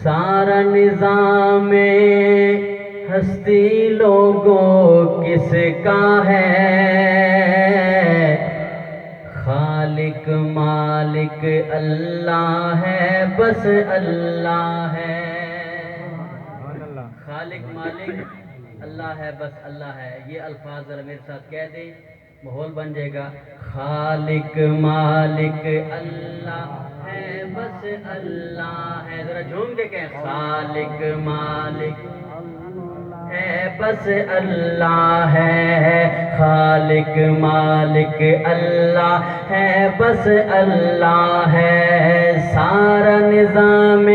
سارا نظام ہستی لوگوں کس کا ہے؟ خالق مالک اللہ ہے، بس اللہ ہے۔ خالق مالک اللہ ہے، بس اللہ ہے۔ یہ الفاظ ذرا میرے ساتھ کہہ دیں، ماحول بن جائے گا۔ خالق مالک اللہ ہے، بس اللہ ہے۔ ذرا جھوم کے کہیں، خالق مالک ہے، بس اللہ ہے۔ خالق مالک اللہ ہے، بس اللہ ہے۔ سارا نظام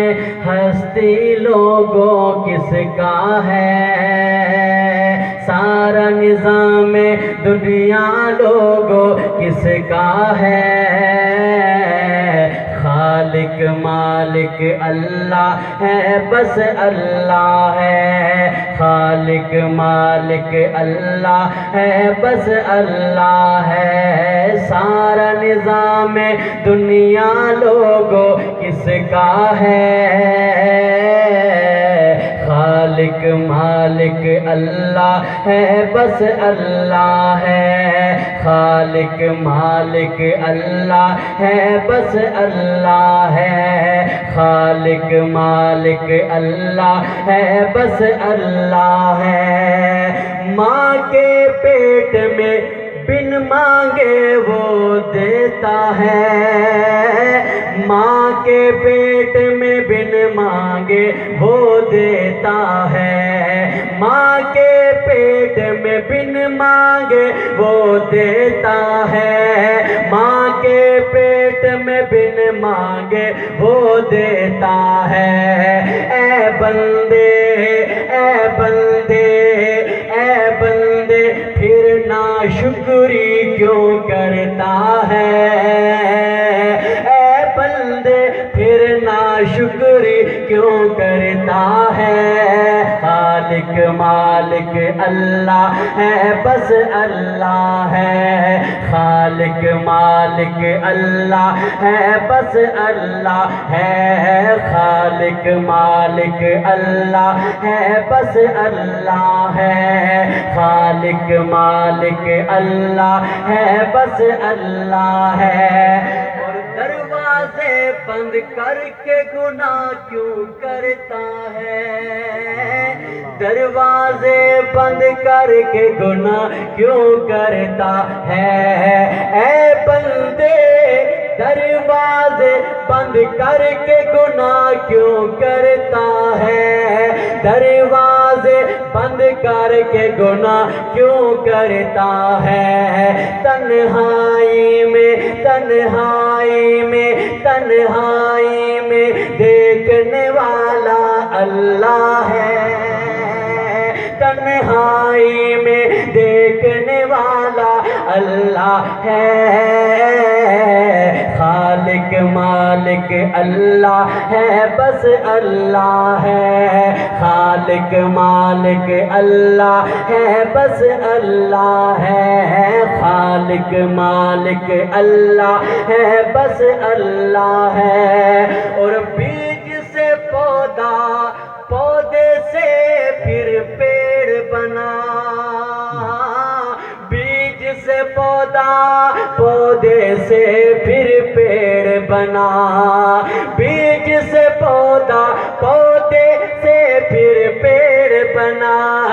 ہستی لوگوں کس کا ہے؟ سارا نظام دنیا لوگوں کس کا ہے؟ خالق مالک اللہ ہے، بس اللہ ہے۔ خالق مالک اللہ ہے، بس اللہ ہے۔ سارا نظام دنیا لوگوں کس کا ہے؟ خالق مالک اللہ ہے، بس اللہ ہے۔ خالق مالک اللہ ہے، بس اللہ ہے۔ خالق مالک اللہ ہے، بس اللہ ہے۔ ماں کے پیٹ میں بن مانگے وہ دیتا ہے۔ ماں کے پیٹ میں بن مانگے وہ دیتا ہے۔ ماں کے پیٹ میں بن مانگے وہ دیتا ہے۔ ماں کے پیٹ میں بن مانگے وہ دیتا ہے۔ اے بندے اے بندے اے بندے پھر ناشکری کیوں کرتا ہے؟ اے بندے پھر ناشکری کیوں کرتا ہے؟ خالق مالک اللہ ہے، بس اللہ ہے۔ خالق مالک اللہ ہے، بس اللہ ہے۔ خالق مالک اللہ ہے، بس اللہ ہے۔ خالق مالک اللہ ہے، بس اللہ ہے۔ اور دروازے بند کر کے گناہ کیوں کرتا ہے؟ دروازے بند کر کے گناہ کیوں کرتا ہے؟ اے بندے دروازے بند کر کے گناہ کیوں کرتا ہے؟ دروازے بند کر کے گناہ کیوں کرتا ہے؟ تنہائی میں تنہائی میں تنہائی میں دیکھنے والا اللہ ہے۔ تنہائی میں دیکھنے والا اللہ ہے۔ خالق مالک اللہ ہے، بس اللہ ہے۔ خالق مالک اللہ ہے، بس اللہ ہے۔ خالق مالک اللہ ہے، بس اللہ ہے۔ اور بیج سے پودا، پودے سے پھر پیڑ بنا۔ بیج سے پودا، پودے سے پھر پیڑ بنا۔ بیج سے پودا، پودے سے پھر پیڑ بنا۔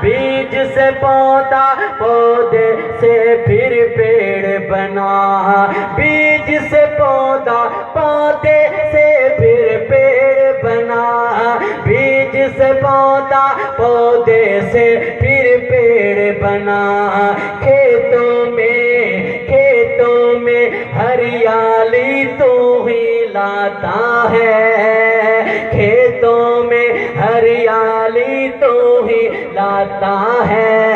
بیج سے پودا، پودے سے پھر پیڑ بنا۔ بیج سے پودا، پودے سے پھر پیڑ بنا۔ بیج سے پودا، پودے سے پھر پیڑ بنا۔ کھیتوں میں ہریالی تو ہی لاتا ہے۔ کھیتوں میں ہریالی تو ہی لاتا ہے۔